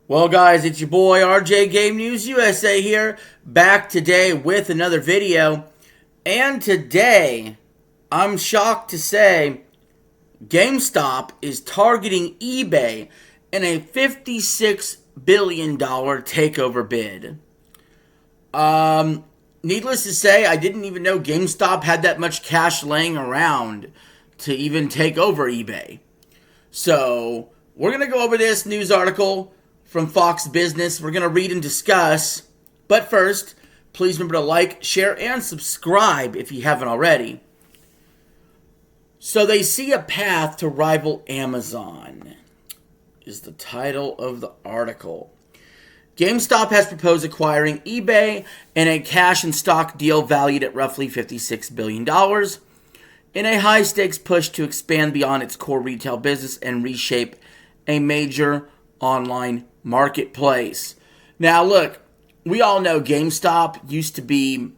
Well, guys, it's your boy RJ Game News USA here, back today with another video. And today, I'm shocked to say, GameStop is targeting eBay in a $56 billion takeover bid. Needless to say, I didn't even know GameStop had that much cash laying around to even take over eBay. So, we're going to go over this news article from Fox Business. We're going to read and discuss. But first, please remember to like, share, and subscribe if you haven't already. So they see a path to rival Amazon, is the title of the article. GameStop has proposed acquiring eBay in a cash and stock deal valued at roughly $56 billion in a high-stakes push to expand beyond its core retail business and reshape a major online marketplace. Now, look, we all know GameStop used to be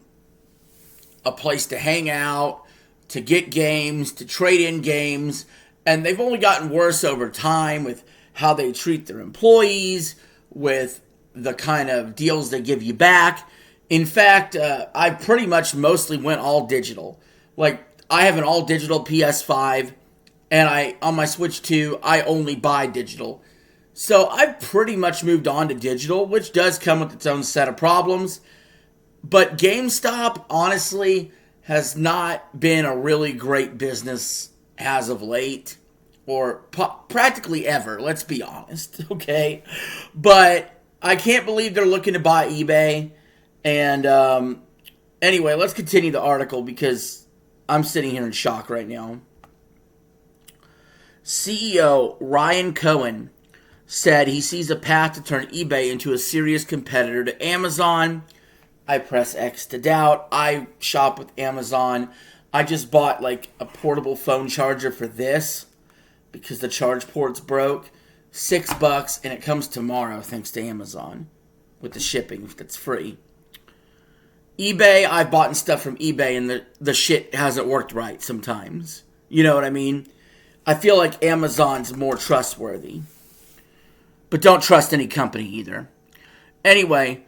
a place to hang out, to get games, to trade in games, and they've only gotten worse over time with how they treat their employees, with the kind of deals they give you back. In fact, I pretty much mostly went all digital. Like, I have an all digital PS5, and on my Switch 2, I only buy digital. So I've pretty much moved on to digital, which does come with its own set of problems. But GameStop, honestly, has not been a really great business as of late, or practically ever, let's be honest, okay? But I can't believe they're looking to buy eBay. And anyway, let's continue the article because I'm sitting here in shock right now. CEO Ryan Cohen said he sees a path to turn eBay into a serious competitor to Amazon. I press X to doubt. I shop with Amazon. I just bought like a portable phone charger for this because the charge port's broke. $6 and it comes tomorrow thanks to Amazon with the shipping that's free. eBay, I've bought stuff from eBay and the shit hasn't worked right sometimes. You know what I mean? I feel like Amazon's more trustworthy. But don't trust any company either. Anyway,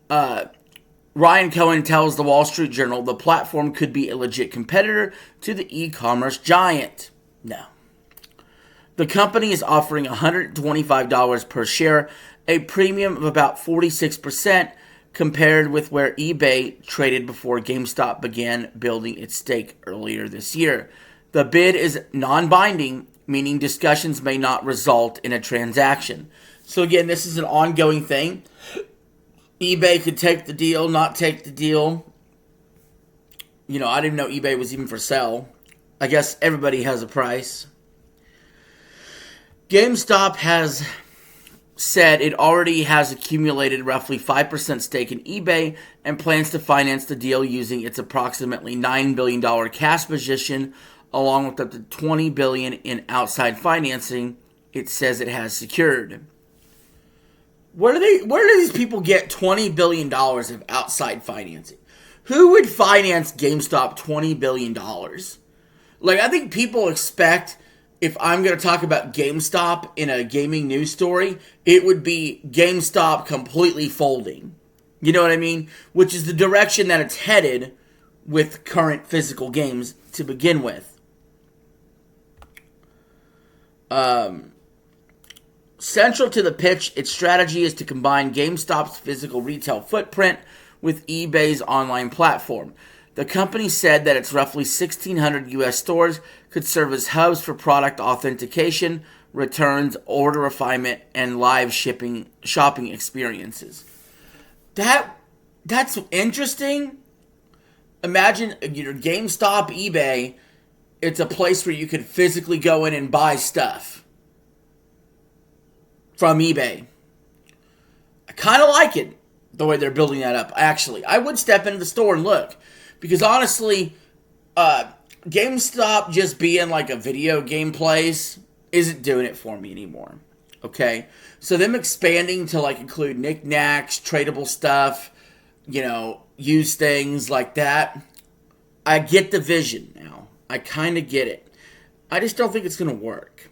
Ryan Cohen tells the Wall Street Journal the platform could be a legit competitor to the e-commerce giant. No. The company is offering $125 per share, a premium of about 46% compared with where eBay traded before GameStop began building its stake earlier this year. The bid is non-binding, meaning discussions may not result in a transaction. So again, this is an ongoing thing. eBay could take the deal, not take the deal. You know, I didn't know eBay was even for sale. I guess everybody has a price. GameStop has said it already has accumulated roughly 5% stake in eBay and plans to finance the deal using its approximately $9 billion cash position along with up to $20 billion in outside financing it says it has secured. Where do these people get $20 billion of outside financing? Who would finance GameStop $20 billion? Like, I think people expect, if I'm going to talk about GameStop in a gaming news story, it would be GameStop completely folding. You know what I mean? Which is the direction that it's headed with current physical games to begin with. Central to the pitch, its strategy is to combine GameStop's physical retail footprint with eBay's online platform. The company said that its roughly 1,600 U.S. stores could serve as hubs for product authentication, returns, order refinement, and live shopping experiences. That's interesting. Imagine your GameStop, eBay. It's a place where you could physically go in and buy stuff from eBay. I kind of like it, the way they're building that up, actually. I would step into the store and look. Because honestly, GameStop just being like a video game place isn't doing it for me anymore. Okay? So them expanding to like include knickknacks, tradable stuff, you know, used things like that. I get the vision now. I kind of get it. I just don't think it's going to work.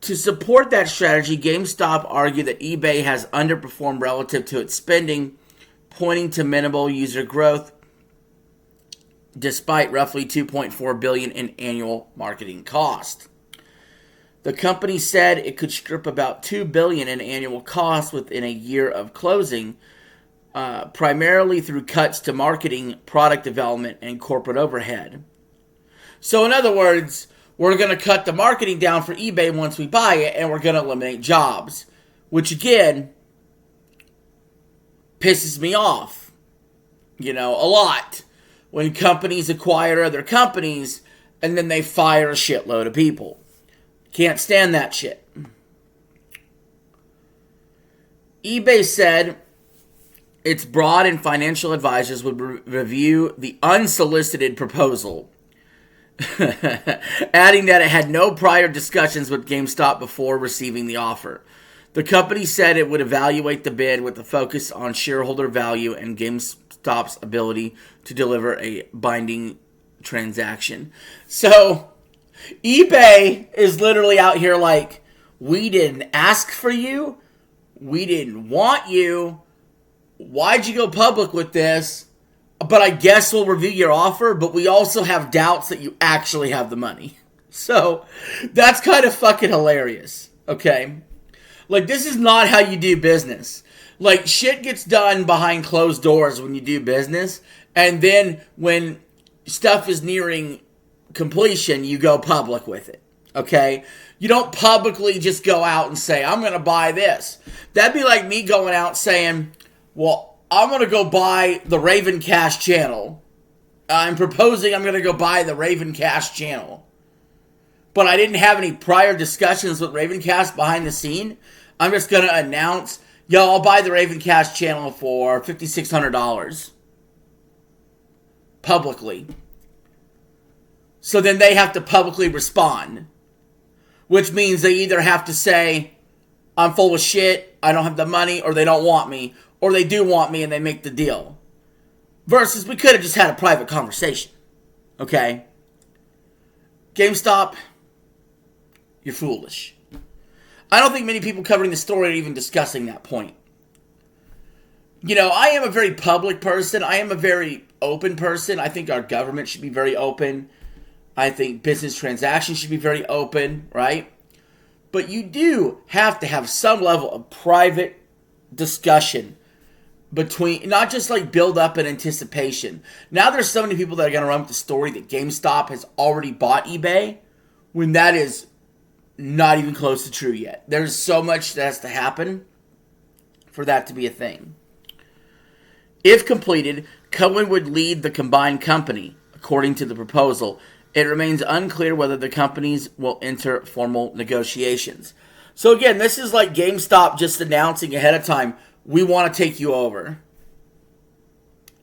To support that strategy, GameStop argued that eBay has underperformed relative to its spending, pointing to minimal user growth despite roughly $2.4 billion in annual marketing cost. The company said it could strip about $2 billion in annual costs within a year of closing, primarily through cuts to marketing, product development, and corporate overhead. So in other words, we're going to cut the marketing down for eBay once we buy it, and we're going to eliminate jobs, which again pisses me off, a lot. When companies acquire other companies and then they fire a shitload of people. Can't stand that shit. eBay said its broad and financial advisors would review the unsolicited proposal, adding that it had no prior discussions with GameStop before receiving the offer. The company said it would evaluate the bid with a focus on shareholder value and GameStop's ability to deliver a binding transaction. So, eBay is literally out here like, we didn't ask for you, we didn't want you, why'd you go public with this? But I guess we'll review your offer, but we also have doubts that you actually have the money. So, that's kind of fucking hilarious, okay? Like, this is not how you do business. Like, shit gets done behind closed doors when you do business, and then when stuff is nearing completion, you go public with it, okay? You don't publicly just go out and say, I'm going to buy this. That'd be like me going out saying, well, I'm going to go buy the Raven Cash channel. I'm proposing I'm going to go buy the Raven Cash channel. But I didn't have any prior discussions with Ravencast behind the scene. I'm just going to announce, I'll buy the Ravencast channel for $5,600. Publicly. So then they have to publicly respond. Which means they either have to say, I'm full of shit, I don't have the money, or they don't want me. Or they do want me and they make the deal. Versus we could have just had a private conversation. Okay? GameStop, you're foolish. I don't think many people covering the story are even discussing that point. I am a very public person. I am a very open person. I think our government should be very open. I think business transactions should be very open, right? But you do have to have some level of private discussion between, not just like build up in anticipation. Now there's so many people that are going to run with the story that GameStop has already bought eBay, when that is not even close to true yet. There's so much that has to happen for that to be a thing. If completed, Cohen would lead the combined company, according to the proposal. It remains unclear whether the companies will enter formal negotiations. So again, this is like GameStop just announcing ahead of time, we want to take you over.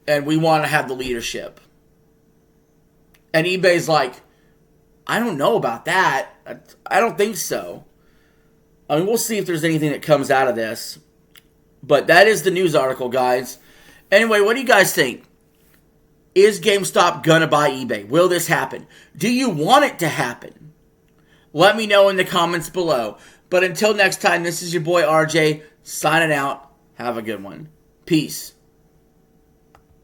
And we want to have the leadership. And eBay's like, I don't know about that. I don't think so. I mean, we'll see if there's anything that comes out of this. But that is the news article, guys. Anyway, what do you guys think? Is GameStop gonna buy eBay? Will this happen? Do you want it to happen? Let me know in the comments below. But until next time, this is your boy RJ signing out. Have a good one. Peace.